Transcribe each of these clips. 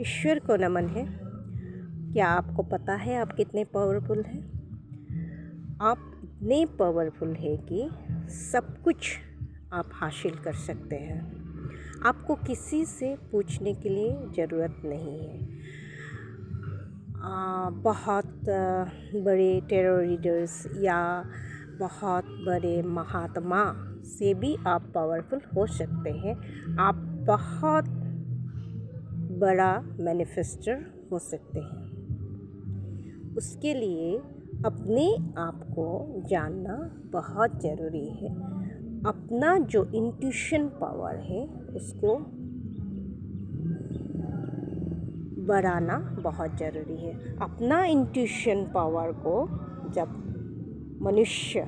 ईश्वर को नमन है। क्या आपको पता है आप कितने पावरफुल हैं? आप इतने पावरफुल हैं कि सब कुछ आप हासिल कर सकते हैं। आपको किसी से पूछने के लिए ज़रूरत नहीं है। बहुत बड़े टेरर लीडर्स या बहुत बड़े महात्मा से भी आप पावरफुल हो सकते हैं। आप बहुत बड़ा मैनिफेस्टर हो सकते हैं। उसके लिए अपने आप को जानना बहुत ज़रूरी है। अपना जो इंट्यूशन पावर है उसको बढ़ाना बहुत ज़रूरी है। अपना इंट्यूशन पावर को जब मनुष्य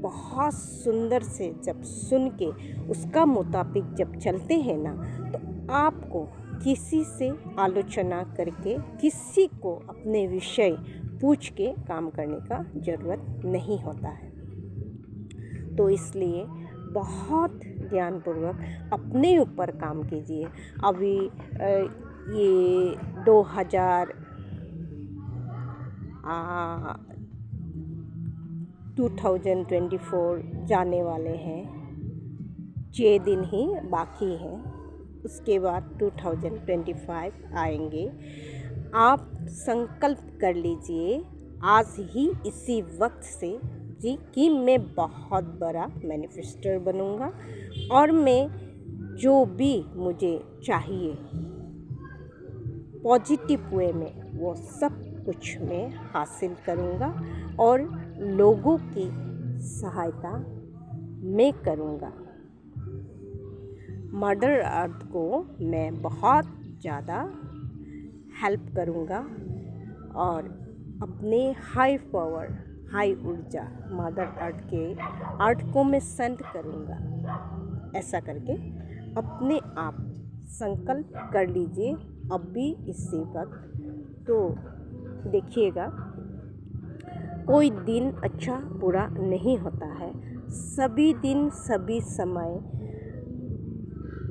बहुत सुंदर से जब सुन के उसका मुताबिक जब चलते हैं ना, तो आपको किसी से आलोचना करके, किसी को अपने विषय पूछ के काम करने का ज़रूरत नहीं होता है। तो इसलिए बहुत ध्यानपूर्वक अपने ऊपर काम कीजिए। अभी ये 2024 जाने वाले हैं। 6 दिन ही बाकी हैं, उसके बाद 2025 आएंगे। आप संकल्प कर लीजिए आज ही इसी वक्त से जी कि मैं बहुत बड़ा मैनिफेस्टर बनूंगा और मैं जो भी मुझे चाहिए पॉजिटिव वे में वो सब कुछ मैं हासिल करूंगा और लोगों की सहायता मैं करूंगा। मदर अर्थ को मैं बहुत ज़्यादा हेल्प करूंगा और अपने हाई पावर, हाई ऊर्जा मदर अर्थ को मैं सेंड करूंगा। ऐसा करके अपने आप संकल्प कर लीजिए अभी इसी वक्त। तो देखिएगा, कोई दिन अच्छा बुरा नहीं होता है। सभी दिन सभी समय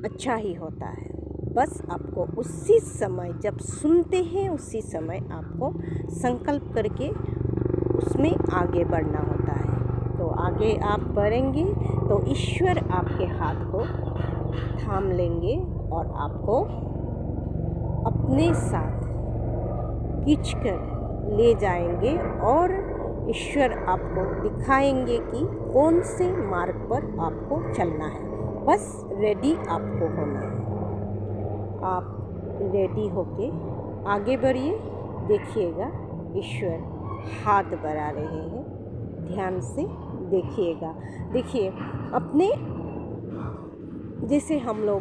अच्छा ही होता है। बस आपको उसी समय जब सुनते हैं उसी समय आपको संकल्प करके उसमें आगे बढ़ना होता है। तो आगे आप बढ़ेंगे तो ईश्वर आपके हाथ को थाम लेंगे और आपको अपने साथ खींच कर ले जाएंगे और ईश्वर आपको दिखाएंगे कि कौन से मार्ग पर आपको चलना है। बस रेडी आपको होना है। आप रेडी होके आगे बढ़िए। देखिएगा ईश्वर हाथ बढ़ा रहे हैं, ध्यान से देखिएगा। देखिए, अपने जैसे हम लोग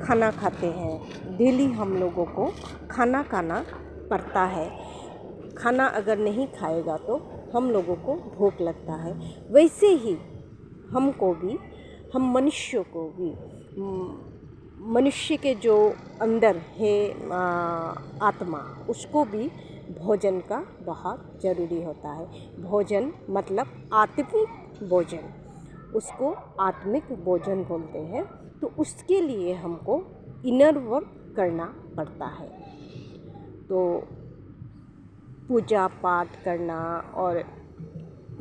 खाना खाते हैं, डेली हम लोगों को खाना खाना पड़ता है। खाना अगर नहीं खाएगा तो हम लोगों को भूख लगता है। वैसे ही हमको भी, हम मनुष्यों को भी, मनुष्य के जो अंदर है आत्मा, उसको भी भोजन का बहुत ज़रूरी होता है। भोजन मतलब आत्मिक भोजन, उसको आत्मिक भोजन बोलते हैं। तो उसके लिए हमको इनर वर्क करना पड़ता है। तो पूजा पाठ करना और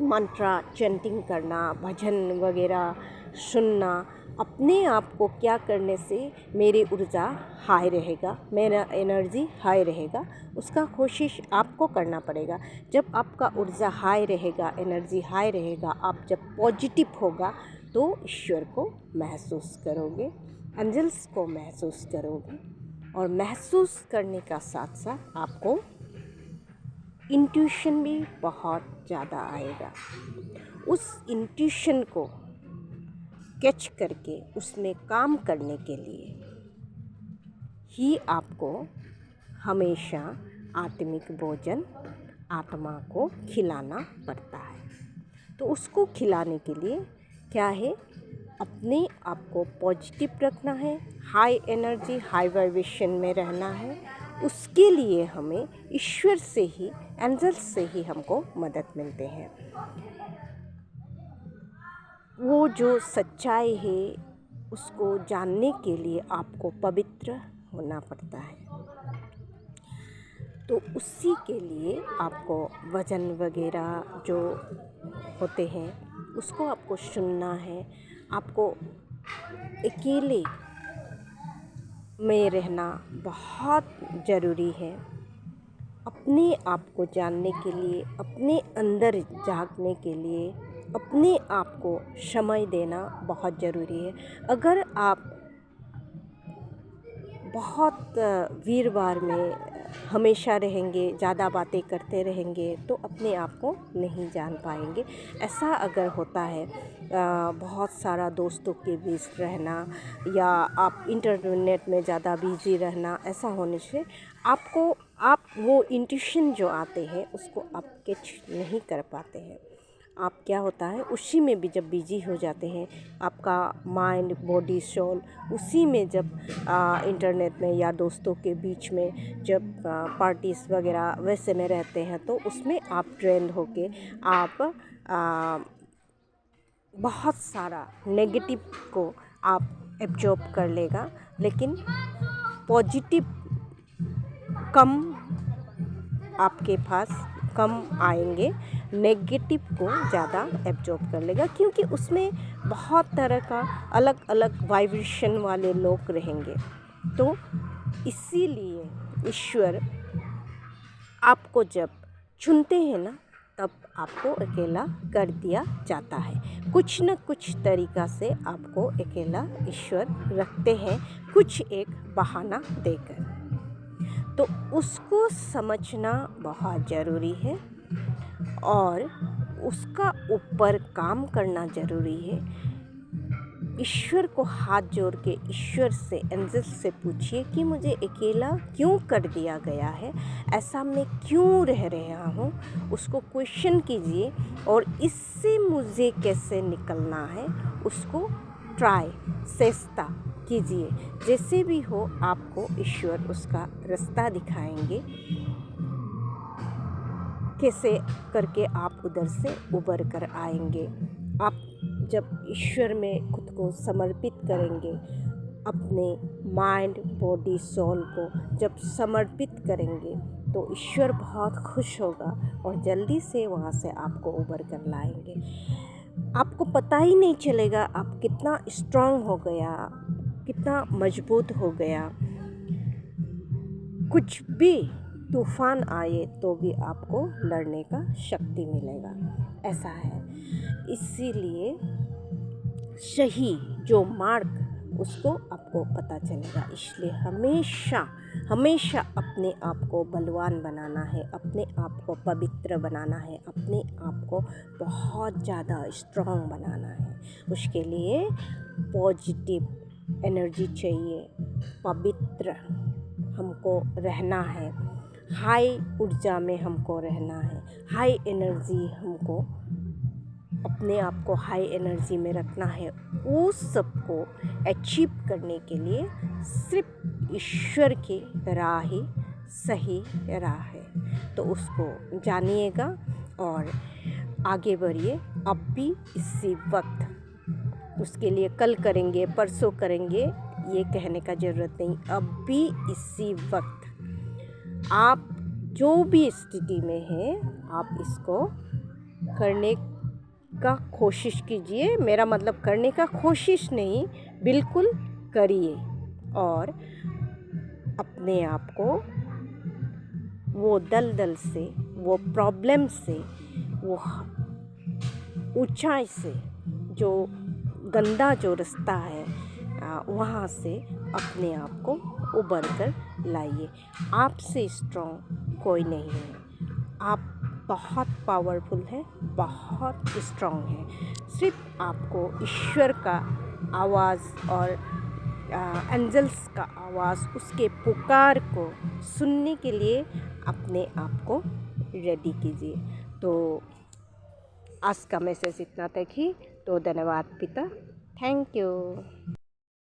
मंत्रा चैंटिंग करना, भजन वगैरह सुनना, अपने आप को क्या करने से मेरी ऊर्जा हाई रहेगा, मेरा एनर्जी हाई रहेगा, उसका कोशिश आपको करना पड़ेगा। जब आपका ऊर्जा हाई रहेगा, एनर्जी हाई रहेगा, आप जब पॉजिटिव होगा तो ईश्वर को महसूस करोगे, एंजल्स को महसूस करोगे और महसूस करने का साथ साथ आपको इंट्यूशन भी बहुत ज़्यादा आएगा। उस इंट्यूशन को कैच करके उसमें काम करने के लिए ही आपको हमेशा आत्मिक भोजन आत्मा को खिलाना पड़ता है। तो उसको खिलाने के लिए क्या है, अपने आप को पॉजिटिव रखना है, हाई एनर्जी हाई वाइब्रेशन में रहना है। उसके लिए हमें ईश्वर से ही, एंजल्स से ही हमको मदद मिलते हैं। वो जो सच्चाई है उसको जानने के लिए आपको पवित्र होना पड़ता है। तो उसी के लिए आपको वज़न वग़ैरह जो होते हैं उसको आपको सुनना है। आपको अकेले में रहना बहुत ज़रूरी है। अपने आप को जानने के लिए, अपने अंदर झाँकने के लिए, अपने आप को समय देना बहुत ज़रूरी है। अगर आप बहुत वीरवार में हमेशा रहेंगे, ज़्यादा बातें करते रहेंगे तो अपने आप को नहीं जान पाएंगे। ऐसा अगर होता है बहुत सारा दोस्तों के बीच रहना या आप इंटरनेट में ज़्यादा बिज़ी रहना, ऐसा होने से आप वो इंट्यूशन जो आते हैं उसको आप कैच नहीं कर पाते हैं। आप क्या होता है उसी में भी जब बिजी हो जाते हैं, आपका माइंड बॉडी सोल उसी में जब इंटरनेट में या दोस्तों के बीच में जब पार्टीज़ वगैरह वैसे में रहते हैं तो उसमें आप ट्रेंड होके आप बहुत सारा नेगेटिव को आप एब्जॉर्ब कर लेगा, लेकिन पॉजिटिव कम आपके पास कम आएंगे, नेगेटिव को ज़्यादा एब्जॉर्ब कर लेगा, क्योंकि उसमें बहुत तरह का अलग अलग वाइब्रेशन वाले लोग रहेंगे। तो इसीलिए ईश्वर आपको जब चुनते हैं ना तब आपको अकेला कर दिया जाता है। कुछ न कुछ तरीक़ा से आपको अकेला ईश्वर रखते हैं, कुछ एक बहाना देकर। तो उसको समझना बहुत ज़रूरी है और उसका ऊपर काम करना ज़रूरी है। ईश्वर को हाथ जोड़ के ईश्वर से, एंजल से पूछिए कि मुझे अकेला क्यों कर दिया गया है, ऐसा मैं क्यों रह रहा हूँ, उसको क्वेश्चन कीजिए और इससे मुझे कैसे निकलना है उसको ट्राई चेष्टा कीजिए। जैसे भी हो आपको ईश्वर उसका रास्ता दिखाएंगे, कैसे करके आप उधर से उबर कर आएंगे। आप जब ईश्वर में खुद को समर्पित करेंगे, अपने माइंड बॉडी सोल को जब समर्पित करेंगे तो ईश्वर बहुत खुश होगा और जल्दी से वहाँ से आपको उबर कर लाएंगे। आपको पता ही नहीं चलेगा आप कितना स्ट्रांग हो गया, कितना मजबूत हो गया। कुछ भी तूफ़ान आए तो भी आपको लड़ने का शक्ति मिलेगा, ऐसा है। इसीलिए सही जो मार्ग उसको आपको पता चलेगा। इसलिए हमेशा हमेशा अपने आप को बलवान बनाना है, अपने आप को पवित्र बनाना है, अपने आप को बहुत ज़्यादा स्ट्रांग बनाना है। उसके लिए पॉजिटिव एनर्जी चाहिए, पवित्र हमको रहना है, हाई ऊर्जा में हमको रहना है, हाई एनर्जी हमको अपने आप को हाई एनर्जी में रखना है। वो सबको अचीव करने के लिए सिर्फ ईश्वर की राह ही सही राह है। तो उसको जानिएगा और आगे बढ़िए। अब भी इसी वक्त, उसके लिए कल करेंगे परसों करेंगे ये कहने का ज़रूरत नहीं। अब भी इसी वक्त आप जो भी स्थिति में हैं आप इसको करने का कोशिश कीजिए। मेरा मतलब करने का कोशिश नहीं, बिल्कुल करिए और अपने आप को वो दलदल से, वो प्रॉब्लम से, वो ऊंचाई से, जो गंदा जो रास्ता है वहाँ से अपने आप को उबर कर लाइए। आपसे स्ट्रॉन्ग कोई नहीं है। आप बहुत पावरफुल है, बहुत स्ट्रॉन्ग है। सिर्फ आपको ईश्वर का आवाज़ और एंजल्स का आवाज़, उसके पुकार को सुनने के लिए अपने आप को रेडी कीजिए। तो आज का मैसेज इतना तक ही। तो धन्यवाद पिता, थैंक यू।